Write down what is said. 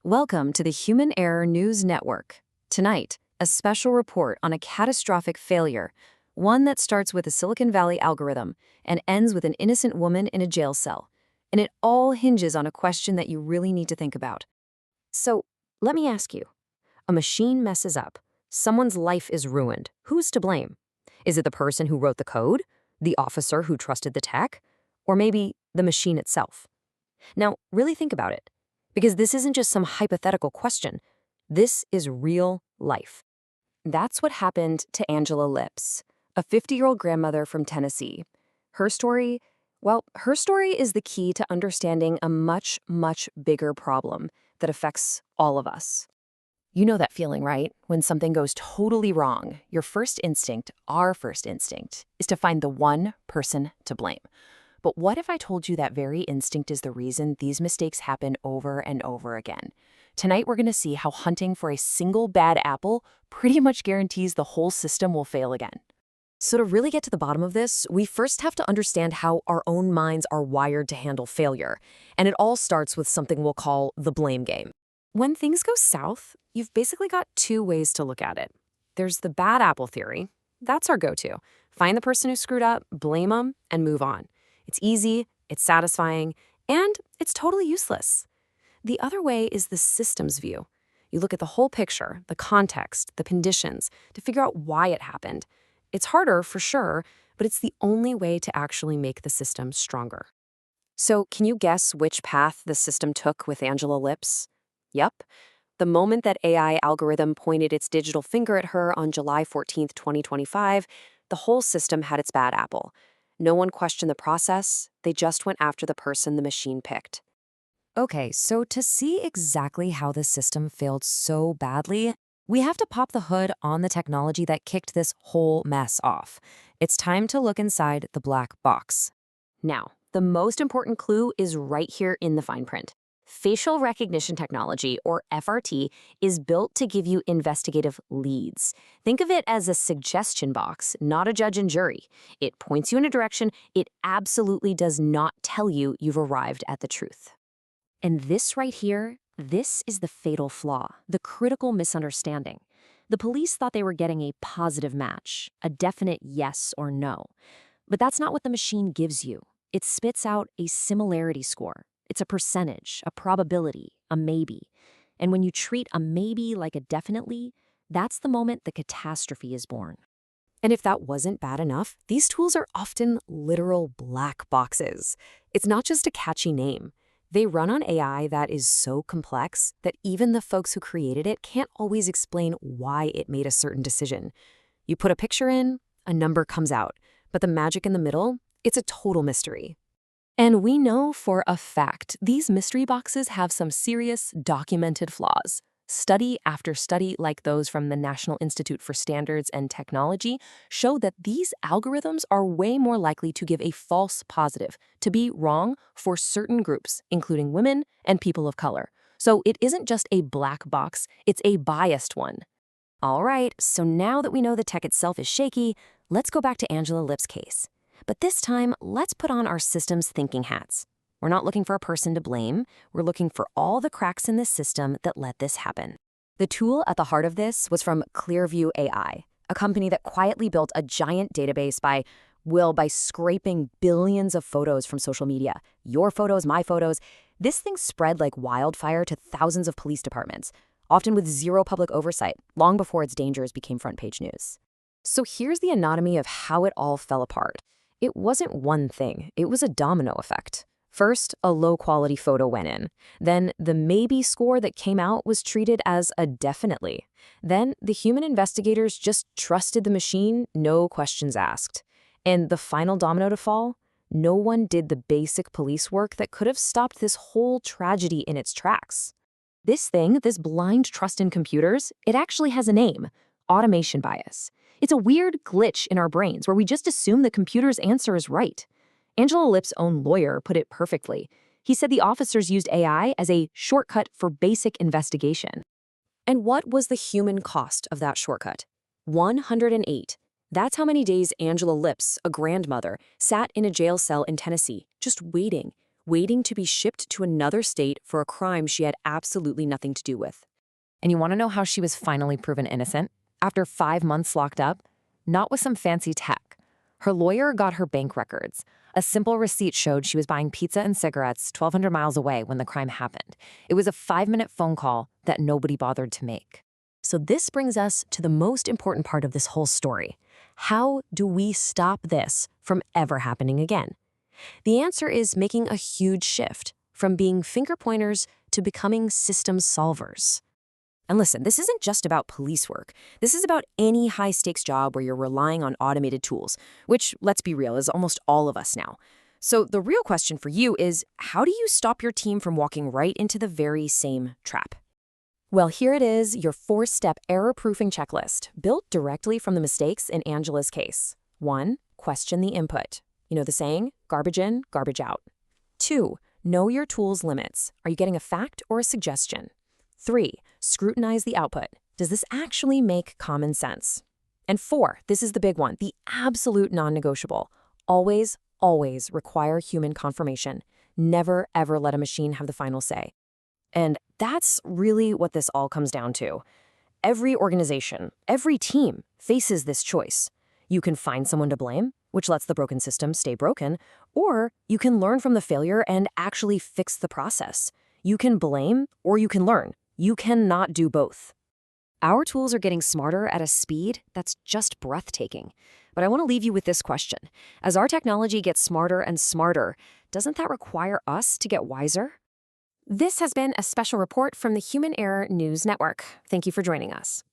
Welcome to the Human Error News Network. Tonight, a special report on a catastrophic failure, one that starts with a Silicon Valley algorithm and ends with an innocent woman in a jail cell. And it all hinges on a question that you really need to think about. So, let me ask you. A machine messes up. Someone's life is ruined. Who's to blame? Is it the person who wrote the code? The officer who trusted the tech? Or maybe the machine itself? Now, really think about it. Because this isn't just some hypothetical question. This is real life. That's what happened to Angela Lips, a 50-year-old grandmother from Tennessee. Her story is the key to understanding a much, much bigger problem that affects all of us. You know that feeling, right? When something goes totally wrong, your first instinct, our first instinct, is to find the one person to blame. But what if I told you that very instinct is the reason these mistakes happen over and over again? Tonight, we're going to see how hunting for a single bad apple pretty much guarantees the whole system will fail again. So to really get to the bottom of this, we first have to understand how our own minds are wired to handle failure. And it all starts with something we'll call the blame game. When things go south, you've basically got two ways to look at it. There's the bad apple theory. That's our go-to. Find the person who screwed up, blame them, and move on. It's easy, it's satisfying, and it's totally useless. The other way is the systems view. You look at the whole picture, the context, the conditions, to figure out why it happened. It's harder, for sure, but it's the only way to actually make the system stronger. So, can you guess which path the system took with Angela Lips? Yep. The moment that AI algorithm pointed its digital finger at her on July 14th, 2025, the whole system had its bad apple. No one questioned the process, they just went after the person the machine picked. Okay, so to see exactly how the system failed so badly, we have to pop the hood on the technology that kicked this whole mess off. It's time to look inside the black box. Now, the most important clue is right here in the fine print. Facial recognition technology, or FRT, is built to give you investigative leads. Think of it as a suggestion box, not a judge and jury. It points you in a direction. It absolutely does not tell you you've arrived at the truth. And this right here, this is the fatal flaw, the critical misunderstanding. The police thought they were getting a positive match, a definite yes or no. But that's not what the machine gives you. It spits out a similarity score. It's a percentage, a probability, a maybe. And when you treat a maybe like a definitely, that's the moment the catastrophe is born. And if that wasn't bad enough, these tools are often literal black boxes. It's not just a catchy name. They run on AI that is so complex that even the folks who created it can't always explain why it made a certain decision. You put a picture in, a number comes out, but the magic in the middle, it's a total mystery. And we know for a fact these mystery boxes have some serious documented flaws. Study after study like those from the National Institute for Standards and Technology show that these algorithms are way more likely to give a false positive, to be wrong for certain groups, including women and people of color. So it isn't just a black box, it's a biased one. All right, so now that we know the tech itself is shaky, let's go back to Angela Lips' case. But this time, let's put on our system's thinking hats. We're not looking for a person to blame. We're looking for all the cracks in the system that let this happen. The tool at the heart of this was from Clearview AI, a company that quietly built a giant database by scraping billions of photos from social media. Your photos, my photos. This thing spread like wildfire to thousands of police departments, often with zero public oversight, long before its dangers became front-page news. So here's the anatomy of how it all fell apart. It wasn't one thing, it was a domino effect. First, a low-quality photo went in. Then, the maybe score that came out was treated as a definitely. Then, the human investigators just trusted the machine, no questions asked. And the final domino to fall? No one did the basic police work that could have stopped this whole tragedy in its tracks. This blind trust in computers, it actually has a name: automation bias. It's a weird glitch in our brains where we just assume the computer's answer is right. Angela Lips' own lawyer put it perfectly. He said the officers used AI as a shortcut for basic investigation. And what was the human cost of that shortcut? 108. That's how many days Angela Lips, a grandmother, sat in a jail cell in Tennessee, just waiting waiting to be shipped to another state for a crime she had absolutely nothing to do with. And you want to know how she was finally proven innocent? After 5 months locked up? Not with some fancy tech. Her lawyer got her bank records. A simple receipt showed she was buying pizza and cigarettes 1,200 miles away when the crime happened. It was a 5-minute phone call that nobody bothered to make. So this brings us to the most important part of this whole story. How do we stop this from ever happening again? The answer is making a huge shift from being finger pointers to becoming system solvers. And listen, this isn't just about police work. This is about any high-stakes job where you're relying on automated tools, which, let's be real, is almost all of us now. So the real question for you is, how do you stop your team from walking right into the very same trap? Well, here it is, your 4-step error-proofing checklist, built directly from the mistakes in Angela's case. 1. Question the input. You know the saying, garbage in, garbage out. 2. Know your tool's limits. Are you getting a fact or a suggestion? 3. Scrutinize the output. Does this actually make common sense? And 4, this is the big one, the absolute non-negotiable. Always, always require human confirmation. Never, ever let a machine have the final say. And that's really what this all comes down to. Every organization, every team faces this choice. You can find someone to blame, which lets the broken system stay broken, or you can learn from the failure and actually fix the process. You can blame or you can learn. You cannot do both. Our tools are getting smarter at a speed that's just breathtaking. But I want to leave you with this question. As our technology gets smarter and smarter, doesn't that require us to get wiser? This has been a special report from the Human Error News Network. Thank you for joining us.